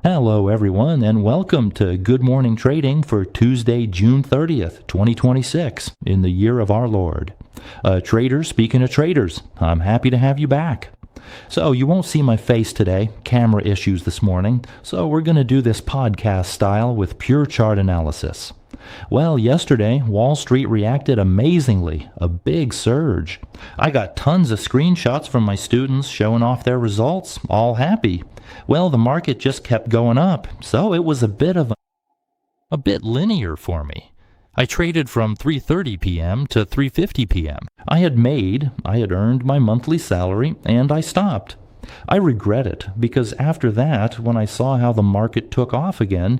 Hello everyone and welcome to Good Morning Trading for Tuesday, June 30th, 2026 in the year of our Lord. Traders speaking of traders, I'm happy to have you back. So you won't see my face today, camera issues this morning, so we're going to do this podcast style with pure chart analysis. Well, yesterday, Wall Street reacted amazingly, a big surge. I got tons of screenshots from my students showing off their results, all happy. Well, the market just kept going up, so it was a bit linear for me. I traded from 3:30 p.m. to 3:50 p.m. I had earned my monthly salary, and I stopped. I regret it, because after that, when I saw how the market took off again,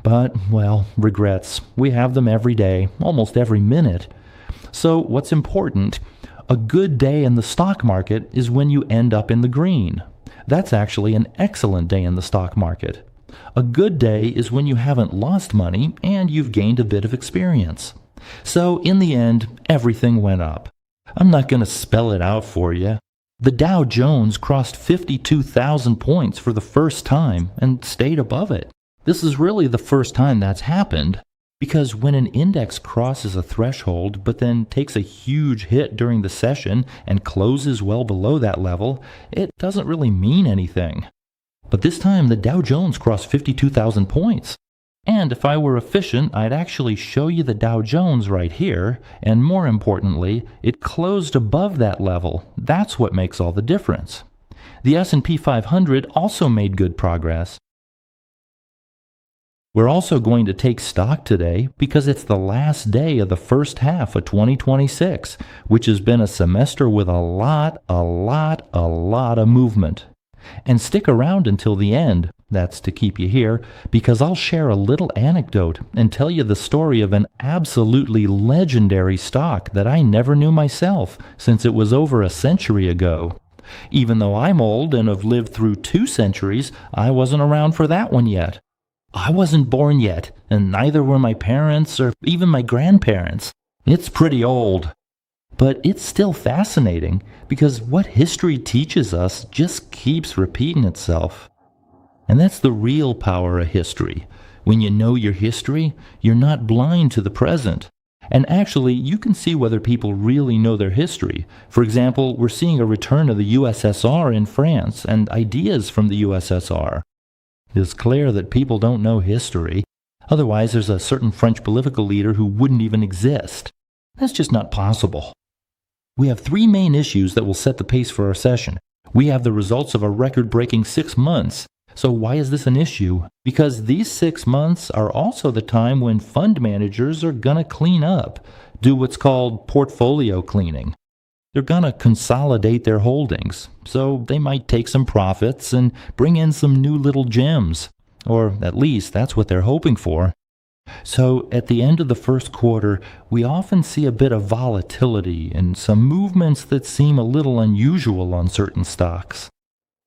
but, well, regrets. We have them every day, almost every minute. So what's important? A good day in the stock market is when you end up in the green. That's actually an excellent day in the stock market. A good day is when you haven't lost money and you've gained a bit of experience. So in the end, everything went up. I'm not going to spell it out for you. The Dow Jones crossed 52,000 points for the first time and stayed above it. This is really the first time that's happened, because when an index crosses a threshold but then takes a huge hit during the session and closes well below that level, it doesn't really mean anything. But this time the Dow Jones crossed 52,000 points. And if I were efficient, I'd actually show you the Dow Jones right here, and more importantly, it closed above that level. That's what makes all the difference. The S&P 500 also made good progress. We're also going to take stock today because it's the last day of the first half of 2026, which has been a semester with a lot of movement. And stick around until the end, that's to keep you here, because I'll share a little anecdote and tell you the story of an absolutely legendary stock that I never knew myself since it was over a century ago. Even though I'm old and have lived through 2 centuries, I wasn't around for that one yet. I wasn't born yet, and neither were my parents or even my grandparents. It's pretty old. But it's still fascinating, because what history teaches us just keeps repeating itself. And that's the real power of history. When you know your history, you're not blind to the present. And actually, you can see whether people really know their history. For example, we're seeing a return of the USSR in France and ideas from the USSR. It's clear that people don't know history. Otherwise, there's a certain French political leader who wouldn't even exist. That's just not possible. We have 3 main issues that will set the pace for our session. We have the results of a record-breaking 6 months. So why is this an issue? Because these 6 months are also the time when fund managers are going to clean up, do what's called portfolio cleaning. They're going to consolidate their holdings, so they might take some profits and bring in some new little gems, or at least that's what they're hoping for. So at the end of the first quarter, we often see a bit of volatility and some movements that seem a little unusual on certain stocks.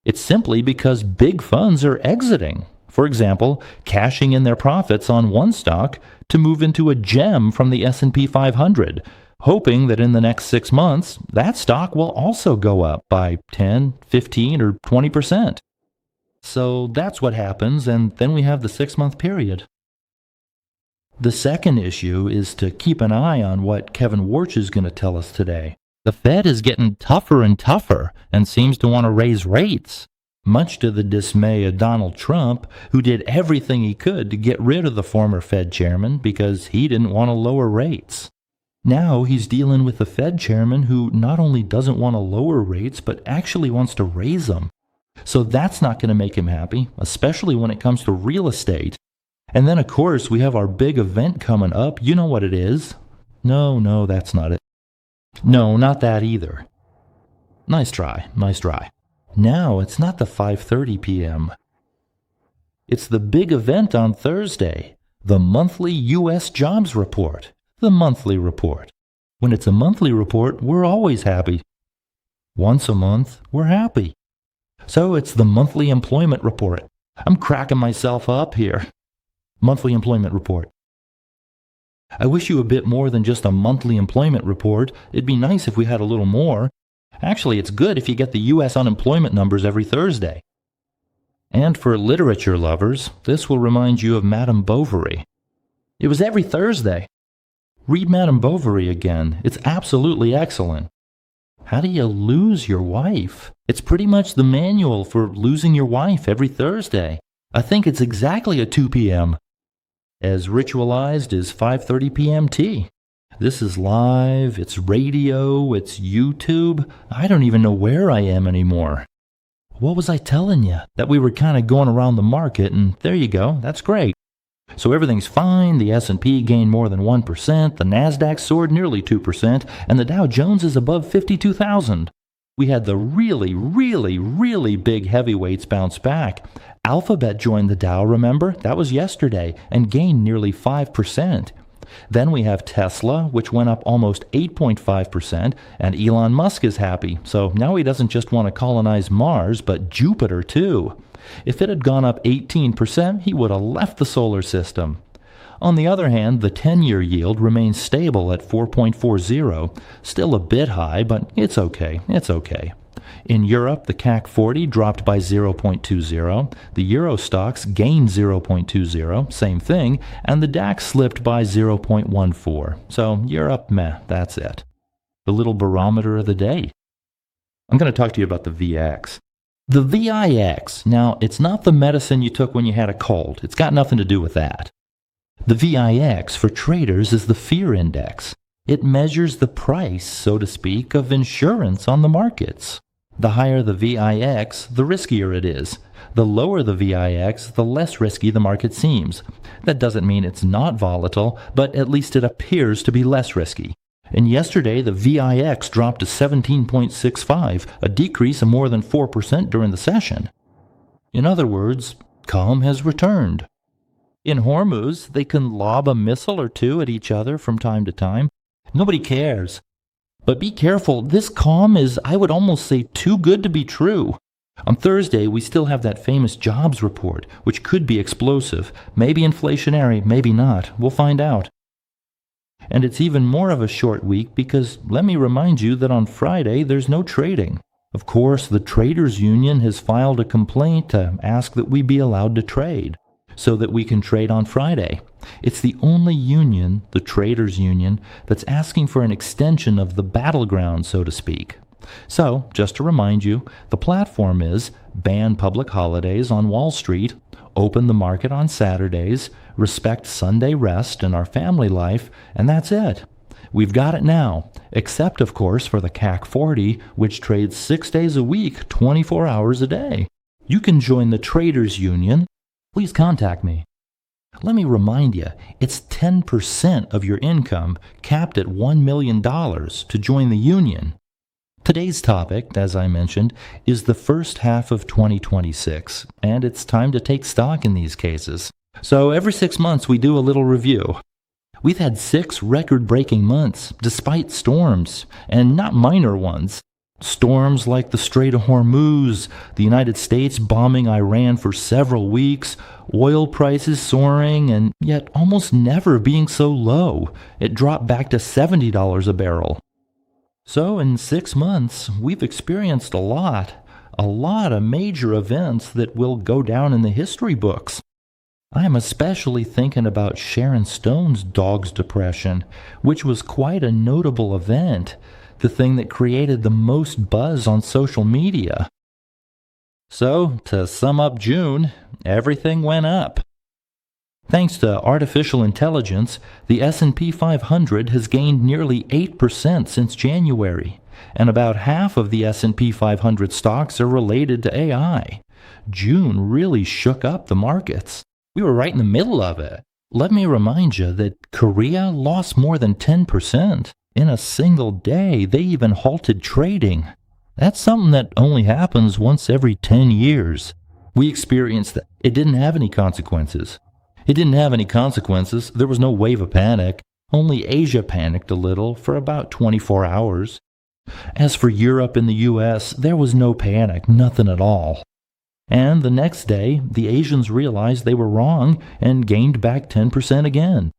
It's simply because big funds are exiting. For example, cashing in their profits on one stock to move into a gem from the S&P 500, hoping that in the next 6 months, that stock will also go up by 10, 15, or 20%. So that's what happens, and then we have the 6-month period. The second issue is to keep an eye on what Kevin Warch is going to tell us today. The Fed is getting tougher and tougher and seems to want to raise rates, much to the dismay of Donald Trump, who did everything he could to get rid of the former Fed chairman because he didn't want to lower rates. Now he's dealing with the Fed chairman who not only doesn't want to lower rates, but actually wants to raise them. So that's not going to make him happy, especially when it comes to real estate. And then, of course, we have our big event coming up. You know what it is. No, that's not it. No, not that either. Nice try. Now, it's not the 5:30 p.m. It's the big event on Thursday, the monthly U.S. jobs report. The monthly report. When it's a monthly report, we're always happy. Once a month, we're happy. So it's the monthly employment report. I'm cracking myself up here. Monthly employment report. I wish you a bit more than just a monthly employment report. It'd be nice if we had a little more. Actually, it's good if you get the U.S. unemployment numbers every Thursday. And for literature lovers, this will remind you of Madame Bovary. It was every Thursday. Read Madame Bovary again. It's absolutely excellent. How do you lose your wife? It's pretty much the manual for losing your wife every Thursday. I think it's exactly at 2 p.m. As ritualized as 5:30 p.m. tea. This is live, it's radio, it's YouTube. I don't even know where I am anymore. What was I telling you? That we were kind of going around the market, and there you go, that's great. So everything's fine, the S&P gained more than 1%, the NASDAQ soared nearly 2%, and the Dow Jones is above 52,000. We had the really big heavyweights bounce back. Alphabet joined the Dow, remember? That was yesterday, and gained nearly 5%. Then we have Tesla, which went up almost 8.5%, and Elon Musk is happy. So now he doesn't just want to colonize Mars, but Jupiter too. If it had gone up 18%, he would have left the solar system. On the other hand, the 10-year yield remains stable at 4.40, still a bit high, but it's okay. In Europe, the CAC 40 dropped by 0.20, the Euro stocks gained 0.20, same thing, and the DAX slipped by 0.14. So Europe, meh, that's it. The little barometer of the day. I'm going to talk to you about the VX. The VIX, now it's not the medicine you took when you had a cold. It's got nothing to do with that. The VIX for traders is the fear index. It measures the price, so to speak, of insurance on the markets. The higher the VIX, the riskier it is. The lower the VIX, the less risky the market seems. That doesn't mean it's not volatile, but at least it appears to be less risky. And yesterday, the VIX dropped to 17.65, a decrease of more than 4% during the session. In other words, calm has returned. In Hormuz, they can lob a missile or two at each other from time to time. Nobody cares. But be careful, this calm is, I would almost say, too good to be true. On Thursday, we still have that famous jobs report, which could be explosive, maybe inflationary, maybe not. We'll find out. And it's even more of a short week because let me remind you that on Friday there's no trading. Of course, the Traders Union has filed a complaint to ask that we be allowed to trade so that we can trade on Friday. It's the only union, the Traders Union, that's asking for an extension of the battleground, so to speak. So, just to remind you, the platform is ban public holidays on Wall Street, open the market on Saturdays, respect Sunday rest and our family life, and that's it. We've got it now, except, of course, for the CAC 40, which trades 6 days a week, 24 hours a day. You can join the Traders Union. Please contact me. Let me remind you, it's 10% of your income, capped at $1 million, to join the union. Today's topic, as I mentioned, is the first half of 2026, and it's time to take stock in these cases. So every 6 months we do a little review. We've had 6 record-breaking months, despite storms, and not minor ones. Storms like the Strait of Hormuz, the United States bombing Iran for several weeks, oil prices soaring, and yet almost never being so low. It dropped back to $70 a barrel. So in 6 months, we've experienced a lot of major events that will go down in the history books. I'm especially thinking about Sharon Stone's Dog's Depression, which was quite a notable event, the thing that created the most buzz on social media. So, to sum up June, everything went up. Thanks to artificial intelligence, the S&P 500 has gained nearly 8% since January, and about half of the S&P 500 stocks are related to AI. June really shook up the markets. We were right in the middle of it. Let me remind you that Korea lost more than 10%. In a single day, they even halted trading. That's something that only happens once every 10 years. We experienced that. It didn't have any consequences. There was no wave of panic. Only Asia panicked a little for about 24 hours. As for Europe and the US, there was no panic, nothing at all. And the next day, the Asians realized they were wrong and gained back 10% again.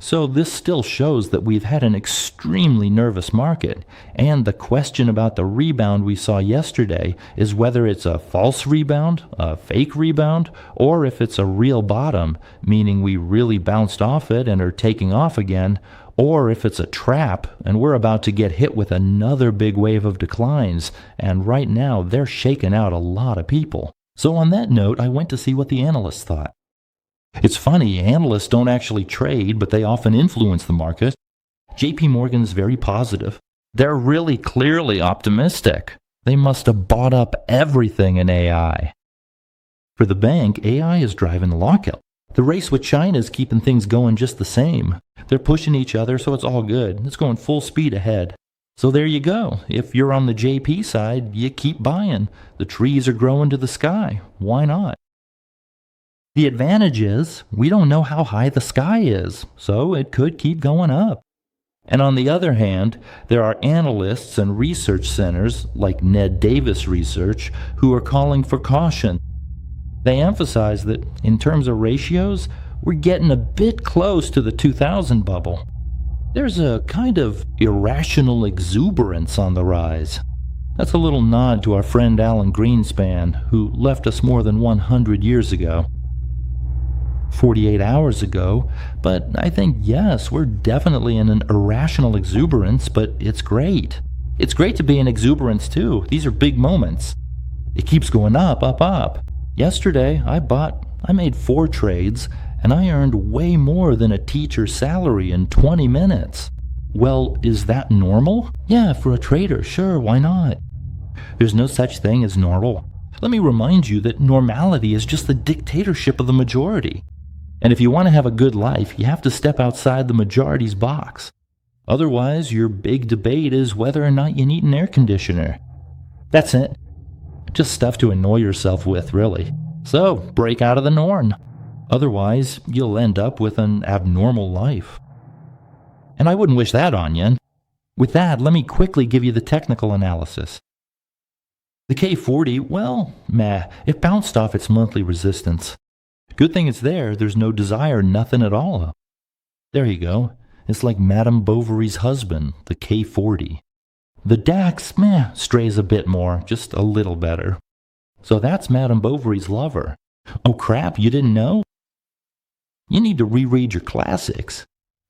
So this still shows that we've had an extremely nervous market, and the question about the rebound we saw yesterday is whether it's a false rebound, a fake rebound, or if it's a real bottom, meaning we really bounced off it and are taking off again, or if it's a trap and we're about to get hit with another big wave of declines, and right now they're shaking out a lot of people. So on that note, I went to see what the analysts thought. It's funny, analysts don't actually trade, but they often influence the market. JP Morgan's very positive. They're really clearly optimistic. They must have bought up everything in AI. For the bank, AI is driving the lockout. The race with China is keeping things going just the same. They're pushing each other, so it's all good. It's going full speed ahead. So there you go. If you're on the JP side, you keep buying. The trees are growing to the sky. Why not? The advantage is we don't know how high the sky is, so it could keep going up. And on the other hand, there are analysts and research centers like Ned Davis Research who are calling for caution. They emphasize that in terms of ratios, we're getting a bit close to the 2000 bubble. There's a kind of irrational exuberance on the rise. That's a little nod to our friend Alan Greenspan, who left us more than 100 years ago. 48 hours ago, but I think, yes, we're definitely in an irrational exuberance, but it's great. It's great to be in exuberance, too. These are big moments. It keeps going up, up, up. Yesterday, I made 4 trades, and I earned way more than a teacher's salary in 20 minutes. Well, is that normal? Yeah, for a trader, sure, why not? There's no such thing as normal. Let me remind you that normality is just the dictatorship of the majority. And if you want to have a good life, you have to step outside the majority's box. Otherwise, your big debate is whether or not you need an air conditioner. That's it. Just stuff to annoy yourself with, really. So, break out of the norm. Otherwise, you'll end up with an abnormal life. And I wouldn't wish that on you. With that, let me quickly give you the technical analysis. The K40, well, it bounced off its monthly resistance. Good thing it's there, there's no desire, nothing at all. There you go. It's like Madame Bovary's husband, the K40. The DAX, strays a bit more, just a little better. So that's Madame Bovary's lover. Oh crap, you didn't know? You need to reread your classics.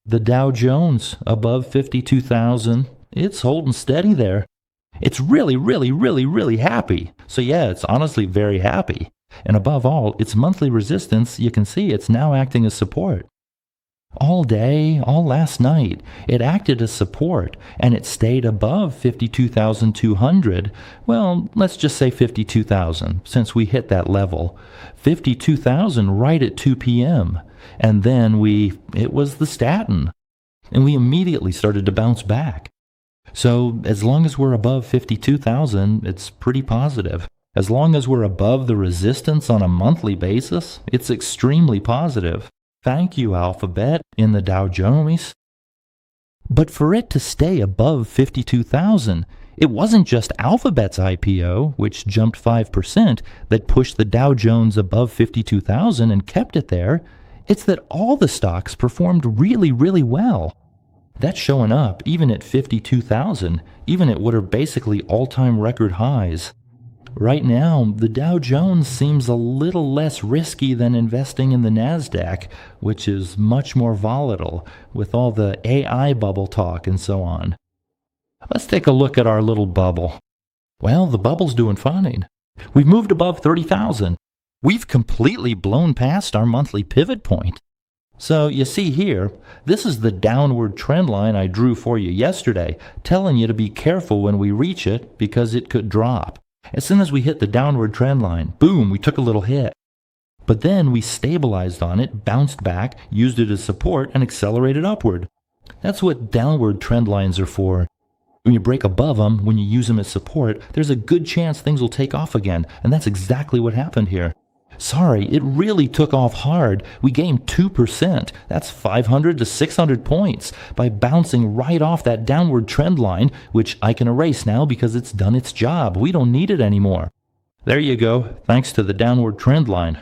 The Dow Jones, above 52,000, it's holding steady there. It's really, really, really, really happy. So yeah, it's honestly very happy. And above all, its monthly resistance, you can see it's now acting as support. All day, all last night, it acted as support, and it stayed above 52,200. Well, let's just say 52,000, since we hit that level. 52,000 right at 2 p.m. And then it was the statin. And we immediately started to bounce back. So as long as we're above 52,000, it's pretty positive. As long as we're above the resistance on a monthly basis, it's extremely positive. Thank you, Alphabet, in the Dow Jones. But for it to stay above 52,000, it wasn't just Alphabet's IPO, which jumped 5%, that pushed the Dow Jones above 52,000 and kept it there. It's that all the stocks performed really, really well. That's showing up even at 52,000, even at what are basically all-time record highs. Right now, the Dow Jones seems a little less risky than investing in the NASDAQ, which is much more volatile, with all the AI bubble talk and so on. Let's take a look at our little bubble. Well, the bubble's doing fine. We've moved above 30,000. We've completely blown past our monthly pivot point. So you see here, this is the downward trend line I drew for you yesterday, telling you to be careful when we reach it because it could drop. As soon as we hit the downward trend line, boom, we took a little hit. But then we stabilized on it, bounced back, used it as support, and accelerated upward. That's what downward trend lines are for. When you break above them, when you use them as support, there's a good chance things will take off again, and that's exactly what happened here. Sorry, it really took off hard. We gained 2%. That's 500 to 600 points by bouncing right off that downward trend line, which I can erase now because it's done its job. We don't need it anymore. There you go, thanks to the downward trend line.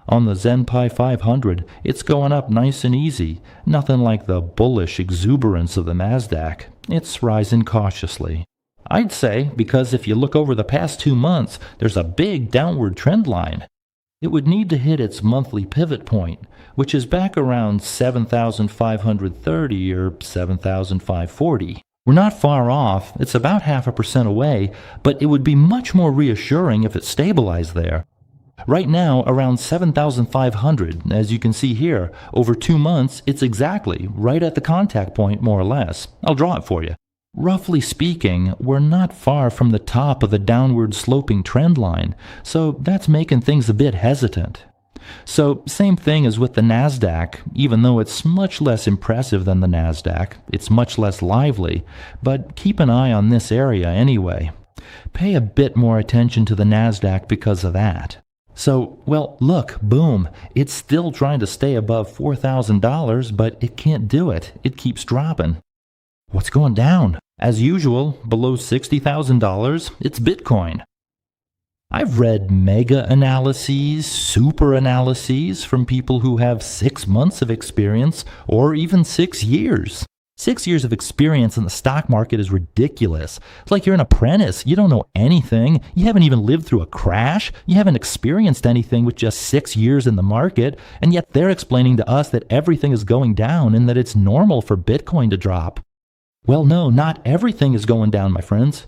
On the Zenpai 500, it's going up nice and easy, nothing like the bullish exuberance of the Nasdaq. It's rising cautiously. I'd say because if you look over the past 2 months, there's a big downward trend line. It would need to hit its monthly pivot point, which is back around 7,530 or 7,540. We're not far off, it's about 0.5% away, but it would be much more reassuring if it stabilized there. Right now, around 7,500, as you can see here, over 2 months, it's exactly right at the contact point, more or less. I'll draw it for you. Roughly speaking, we're not far from the top of the downward sloping trend line, so that's making things a bit hesitant. So, same thing as with the Nasdaq, even though it's much less impressive than the Nasdaq, it's much less lively, but keep an eye on this area anyway. Pay a bit more attention to the Nasdaq because of that. So, well, look, boom, it's still trying to stay above $4,000, but it can't do it. It keeps dropping. What's going down? As usual, below $60,000, it's Bitcoin. I've read mega analyses, super analyses from people who have 6 months of experience or even 6 years. 6 years of experience in the stock market is ridiculous. It's like you're an apprentice. You don't know anything. You haven't even lived through a crash. You haven't experienced anything with just 6 years in the market, and yet they're explaining to us that everything is going down and that it's normal for Bitcoin to drop. Well, no, not everything is going down, my friends.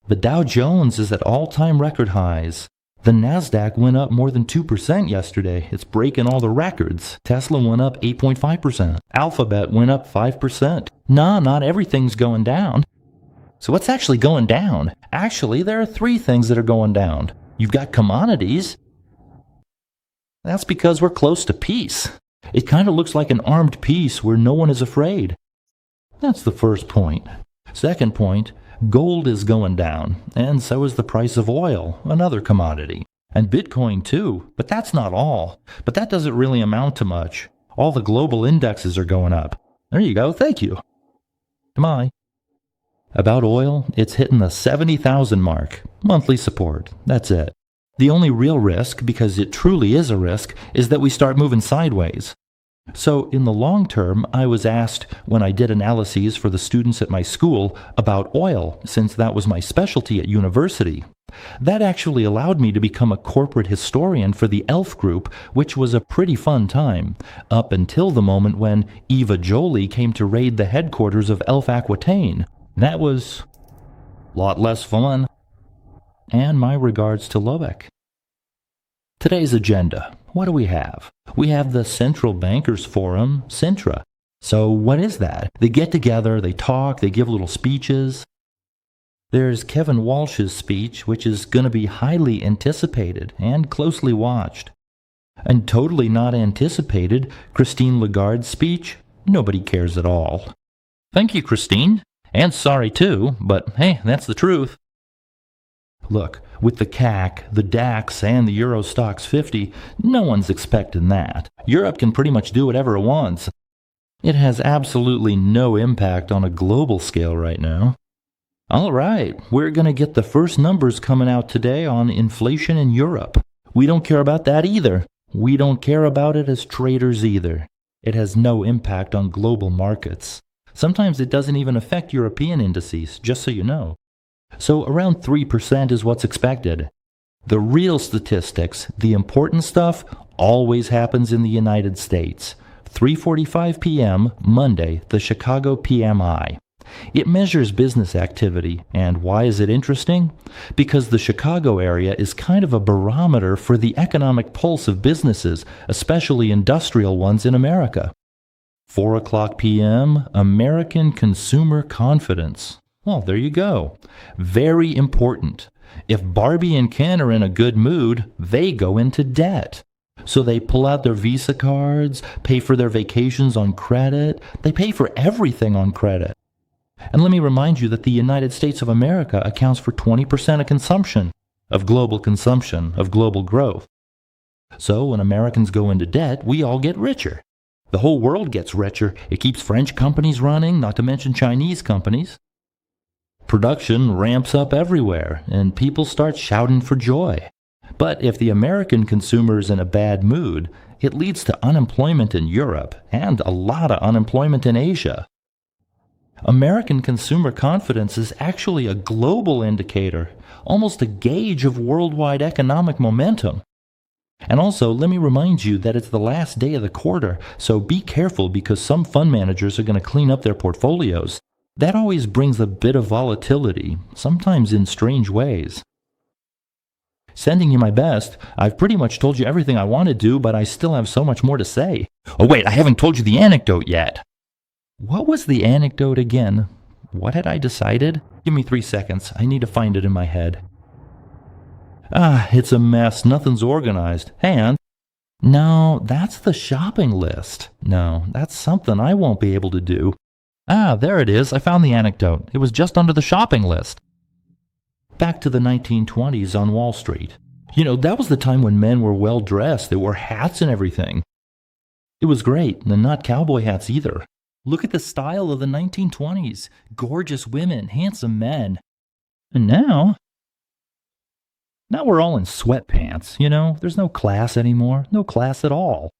The Dow Jones is at all-time record highs. The Nasdaq went up more than 2% yesterday. It's breaking all the records. Tesla went up 8.5%. Alphabet went up 5%. Nah, not everything's going down. So what's actually going down? Actually, there are 3 things that are going down. You've got commodities. That's because we're close to peace. It kind of looks like an armed peace where no one is afraid. That's the first point. Second point, gold is going down, and so is the price of oil, another commodity. And Bitcoin too, but that's not all. But that doesn't really amount to much. All the global indexes are going up. There you go, thank you. Bye. About oil, it's hitting the 70,000 mark. Monthly support, that's it. The only real risk, because it truly is a risk, is that we start moving sideways. So in the long term, I was asked when I did analyses for the students at my school about oil, since that was my specialty at university. That actually allowed me to become a corporate historian for the ELF group, which was a pretty fun time, up until the moment when Eva Jolie came to raid the headquarters of ELF Aquitaine. That was a lot less fun. And my regards to Lobeck. Today's agenda. What do we have? We have the Central Bankers Forum, Sintra. So what is that? They get together, they talk, they give little speeches. There's Kevin Walsh's speech, which is going to be highly anticipated and closely watched. And totally not anticipated, Christine Lagarde's speech. Nobody cares at all. Thank you, Christine. And sorry too, but hey, that's the truth. Look, with the CAC, the DAX, and the Euro Stoxx 50, no one's expecting that. Europe can pretty much do whatever it wants. It has absolutely no impact on a global scale right now. All right, we're going to get the first numbers coming out today on inflation in Europe. We don't care about that either. We don't care about it as traders either. It has no impact on global markets. Sometimes it doesn't even affect European indices, just so you know. So around 3% is what's expected. The real statistics, the important stuff, always happens in the United States. 3:45 p.m. Monday, the Chicago PMI. It measures business activity, and why is it interesting? Because the Chicago area is kind of a barometer for the economic pulse of businesses, especially industrial ones in America. 4 o'clock p.m., American consumer confidence. Well, there you go. Very important. If Barbie and Ken are in a good mood, they go into debt. So they pull out their Visa cards, pay for their vacations on credit. They pay for everything on credit. And let me remind you that the United States of America accounts for 20% of consumption, of global growth. So when Americans go into debt, we all get richer. The whole world gets richer. It keeps French companies running, not to mention Chinese companies. Production ramps up everywhere, and people start shouting for joy. But if the American consumer is in a bad mood, it leads to unemployment in Europe and a lot of unemployment in Asia. American consumer confidence is actually a global indicator, almost a gauge of worldwide economic momentum. And also, let me remind you that it's the last day of the quarter, so be careful because some fund managers are going to clean up their portfolios. That always brings a bit of volatility, sometimes in strange ways. Sending you my best. I've pretty much told you everything I want to do, but I still have so much more to say. Oh wait, I haven't told you the anecdote yet. What was the anecdote again? What had I decided? Give me 3 seconds. I need to find it in my head. It's a mess. Nothing's organized. And no, that's the shopping list. No, that's something I won't be able to do. There it is. I found the anecdote. It was just under the shopping list. Back to the 1920s on Wall Street. That was the time when men were well dressed. They wore hats and everything. It was great, and not cowboy hats either. Look at the style of the 1920s. Gorgeous women, handsome men. And now we're all in sweatpants, There's no class anymore. No class at all.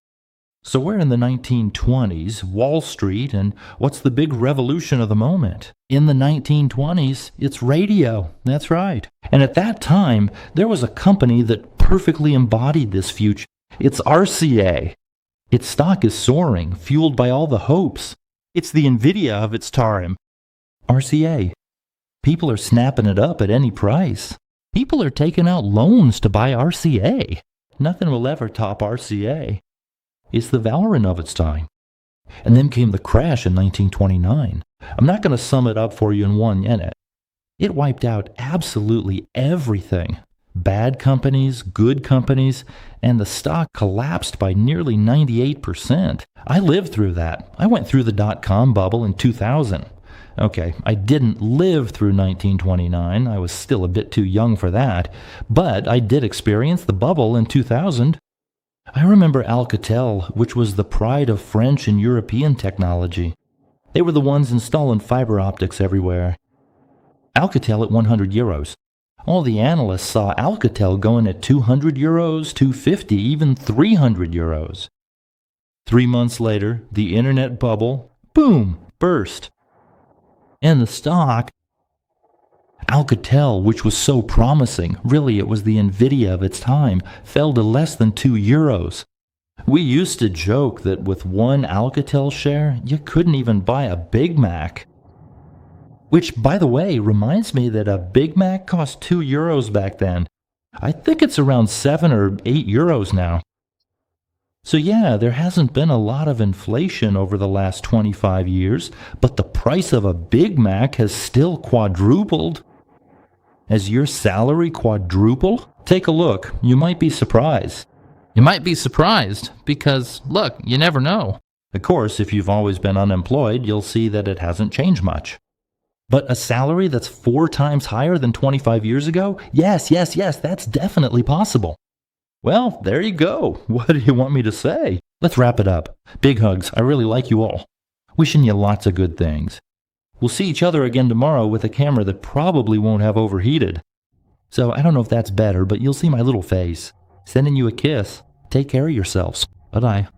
So we're in the 1920s, Wall Street, and what's the big revolution of the moment? In the 1920s, it's radio. That's right. And at that time, there was a company that perfectly embodied this future. It's RCA. Its stock is soaring, fueled by all the hopes. It's the Nvidia of its time. RCA. People are snapping it up at any price. People are taking out loans to buy RCA. Nothing will ever top RCA. It's the Valorant of its time. And then came the crash in 1929. I'm not going to sum it up for you in 1 minute. It wiped out absolutely everything. Bad companies, good companies, and the stock collapsed by nearly 98%. I lived through that. I went through the dot-com bubble in 2000. Okay, I didn't live through 1929. I was still a bit too young for that. But I did experience the bubble in 2000. I remember Alcatel, which was the pride of French and European technology. They were the ones installing fiber optics everywhere. Alcatel at 100 euros. All the analysts saw Alcatel going at 200 euros, 250, even 300 euros. 3 months later, the internet bubble, boom, burst. And the stock, Alcatel, which was so promising, really it was the Nvidia of its time, fell to less than 2 euros. We used to joke that with one Alcatel share, you couldn't even buy a Big Mac. Which, by the way, reminds me that a Big Mac cost 2 euros back then. I think it's around 7 or 8 euros now. So yeah, there hasn't been a lot of inflation over the last 25 years, but the price of a Big Mac has still quadrupled. Has your salary quadrupled? Take a look. You might be surprised. You might be surprised because, look, you never know. Of course, if you've always been unemployed, you'll see that it hasn't changed much. But a salary that's 4 times higher than 25 years ago? Yes, that's definitely possible. Well, there you go. What do you want me to say? Let's wrap it up. Big hugs. I really like you all. Wishing you lots of good things. We'll see each other again tomorrow with a camera that probably won't have overheated. So I don't know if that's better, but you'll see my little face. Sending you a kiss. Take care of yourselves. Bye-bye.